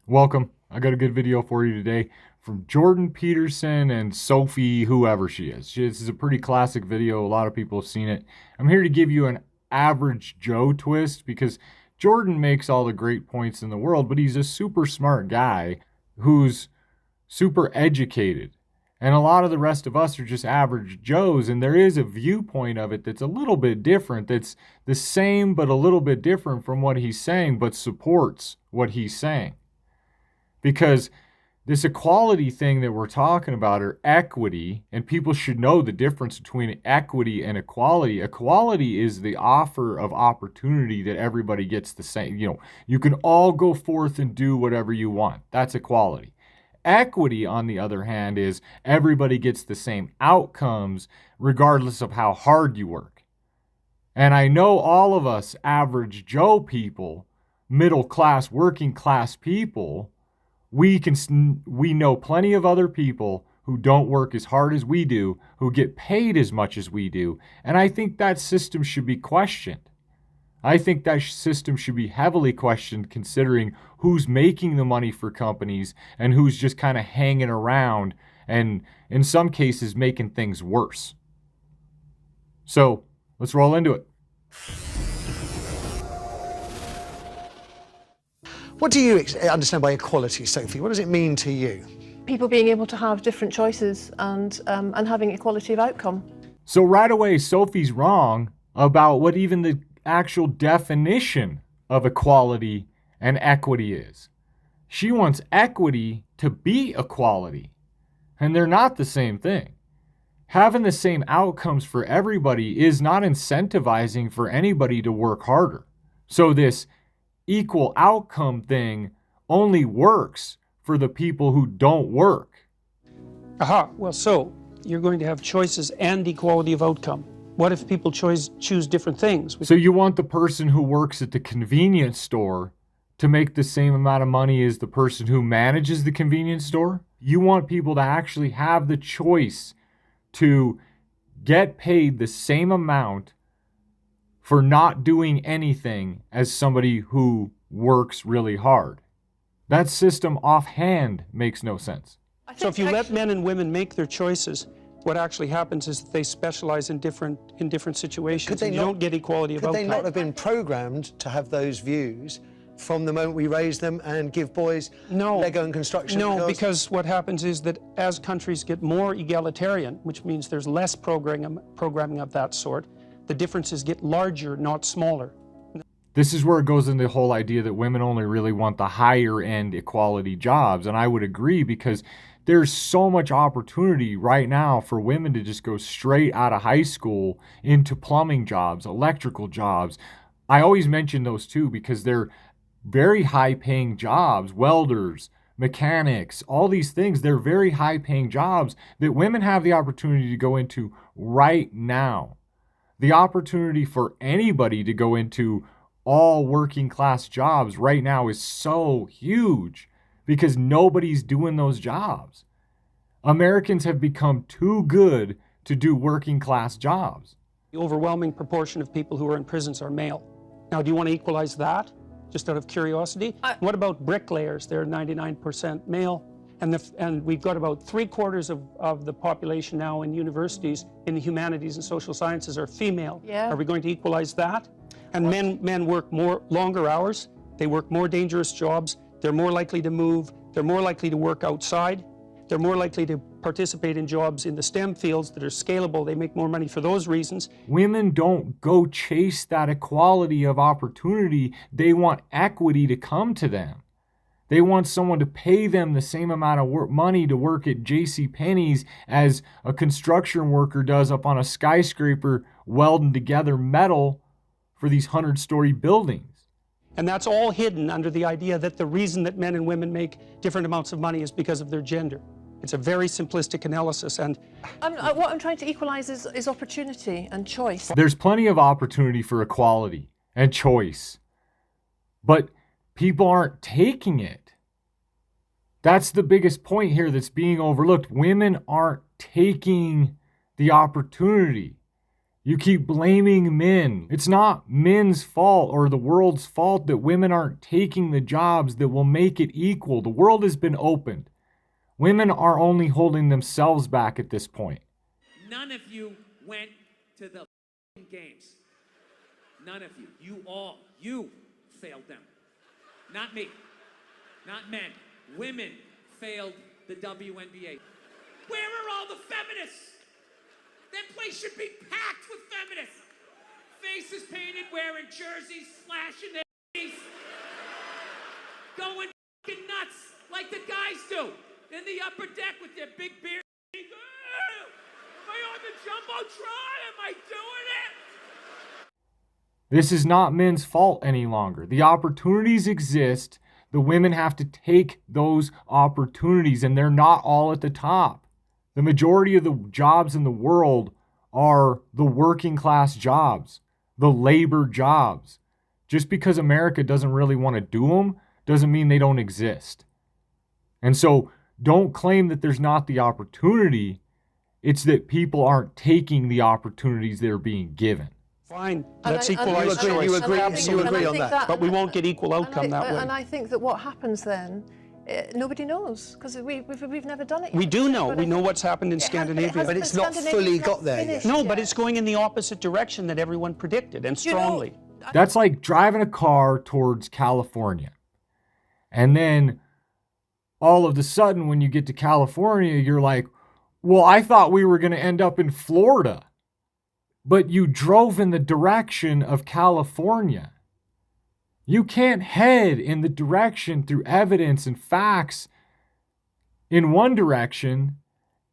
Welcome. I got a good video for you today from Jordan Peterson and Sophie, whoever she is. This is a pretty classic video. A lot of people have seen it. I'm here to give you an average Joe twist because Jordan makes all the great points in the world, but he's a super smart guy who's super educated. And a lot of the rest of us are just average Joes, and there is a viewpoint of it that's a little bit different, that's the same but a little bit different from what he's saying, but supports what he's saying. Because this equality thing that we're talking about, or equity, and people should know the difference between equity and equality. Equality is the offer of opportunity that everybody gets the same. You can all go forth and do whatever you want. That's equality. Equity, on the other hand, is everybody gets the same outcomes regardless of how hard you work. And I know all of us average Joe people, middle class, working class people, we know plenty of other people who don't work as hard as we do, who get paid as much as we do. And I think that system should be questioned. I think that system should be heavily questioned, considering who's making the money for companies and who's just kind of hanging around and in some cases making things worse. So let's roll into it. What do you understand by equality, Sophie? What does it mean to you? People being able to have different choices and having equality of outcome. So right away, Sophie's wrong about what even the actual definition of equality and equity is. She wants equity to be equality, and they're not the same thing. Having the same outcomes for everybody is not incentivizing for anybody to work harder. So this equal outcome thing only works for the people who don't work. Aha, well, so you're going to have choices and equality of outcome. What if people choose different things? So you want the person who works at the convenience store to make the same amount of money as the person who manages the convenience store? You want people to actually have the choice to get paid the same amount for not doing anything as somebody who works really hard. That system offhand makes no sense. So if you let men and women make their choices, what actually happens is that they specialize in different situations. You don't get equality of outcome. Could they not have been programmed to have those views from the moment we raise them and give boys Lego and construction? No, because what happens is that as countries get more egalitarian, which means there's less programming of that sort, the differences get larger, not smaller. This is where it goes into the whole idea that women only really want the higher end equality jobs. And I would agree, because there's so much opportunity right now for women to just go straight out of high school into plumbing jobs, electrical jobs. I always mention those too because they're very high paying jobs, welders, mechanics, all these things. They're very high paying jobs that women have the opportunity to go into right now. The opportunity for anybody to go into all working class jobs right now is so huge because nobody's doing those jobs. Americans have become too good to do working class jobs. The overwhelming proportion of people who are in prisons are male. Now, do you want to equalize that, just out of curiosity? What about bricklayers? They're 99% male. And we've got about 3/4 of the population now in universities in the humanities and social sciences are female. Yeah. Are we going to equalize that? And men work longer hours. They work more dangerous jobs. They're more likely to move. They're more likely to work outside. They're more likely to participate in jobs in the STEM fields that are scalable. They make more money for those reasons. Women don't go chase that equality of opportunity. They want equity to come to them. They want someone to pay them the same amount of money to work at JCPenney's as a construction worker does up on a skyscraper welding together metal for these 100-story buildings. And that's all hidden under the idea that the reason that men and women make different amounts of money is because of their gender. It's a very simplistic analysis. And what I'm trying to equalize is opportunity and choice. There's plenty of opportunity for equality and choice, but people aren't taking it. That's the biggest point here that's being overlooked. Women aren't taking the opportunity. You keep blaming men. It's not men's fault or the world's fault that women aren't taking the jobs that will make it equal. The world has been opened. Women are only holding themselves back at this point. None of you went to the games. None of you. You failed them. Not me. Not men. Women failed the WNBA. Where are all the feminists? That place should be packed with feminists. Faces painted, wearing jerseys, slashing their knees. Going fucking nuts like the guys do in the upper deck with their big beard. Am I on the Jumbotron? Am I doing it? This is not men's fault any longer. The opportunities exist. The women have to take those opportunities, and they're not all at the top. The majority of the jobs in the world are the working class jobs, the labor jobs. Just because America doesn't really want to do them doesn't mean they don't exist. And so don't claim that there's not the opportunity. It's that people aren't taking the opportunities they're being given. Fine, And let's I- equalize and I- choice. You agree and I think- and I on think that? But we won't get equal outcome that way. And I think that what happens then, nobody knows, because we've never done it yet. We do know. But We I know think what's happened in it has- Scandinavia. But it's not Scandinavia's fully not got there yet. finished No, but yet. it's going in the opposite direction that everyone predicted, and You know, strongly. That's like driving a car towards California. And then all of a sudden, when you get to California, you're like, well, I thought we were going to end up in Florida. But you drove in the direction of California. You can't head in the direction through evidence and facts in one direction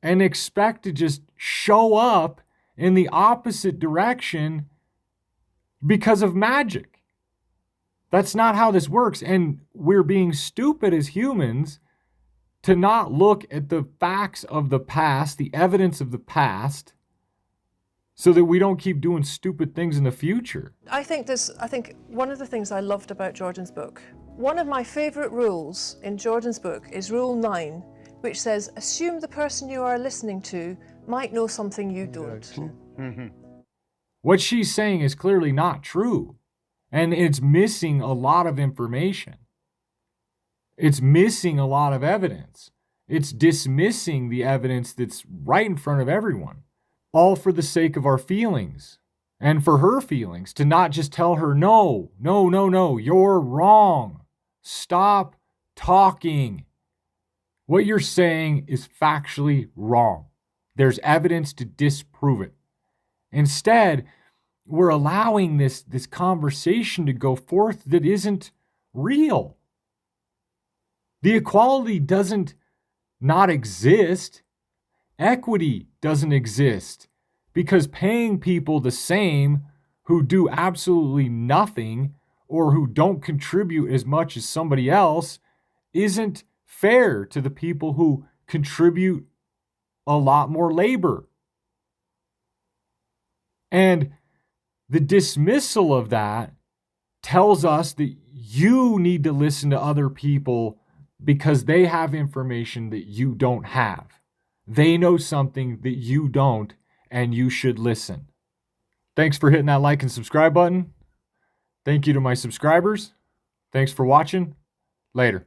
and expect to just show up in the opposite direction because of magic. That's not how this works. And we're being stupid as humans to not look at the facts of the past, the evidence of the past, so that we don't keep doing stupid things in the future. I think one of the things I loved about Jordan's book, one of my favourite rules in Jordan's book is Rule 9, which says, assume the person you are listening to might know something you don't. What she's saying is clearly not true, and it's missing a lot of information. It's missing a lot of evidence. It's dismissing the evidence that's right in front of everyone, all for the sake of our feelings and for her feelings, to not just tell her, no, you're wrong. Stop talking. What you're saying is factually wrong. There's evidence to disprove it. Instead, we're allowing this conversation to go forth that isn't real. The equality doesn't not exist. Equity doesn't exist because paying people the same who do absolutely nothing or who don't contribute as much as somebody else isn't fair to the people who contribute a lot more labor. And the dismissal of that tells us that you need to listen to other people because they have information that you don't have. They know something that you don't, and you should listen. Thanks for hitting that like and subscribe button. Thank you to my subscribers. Thanks for watching. Later.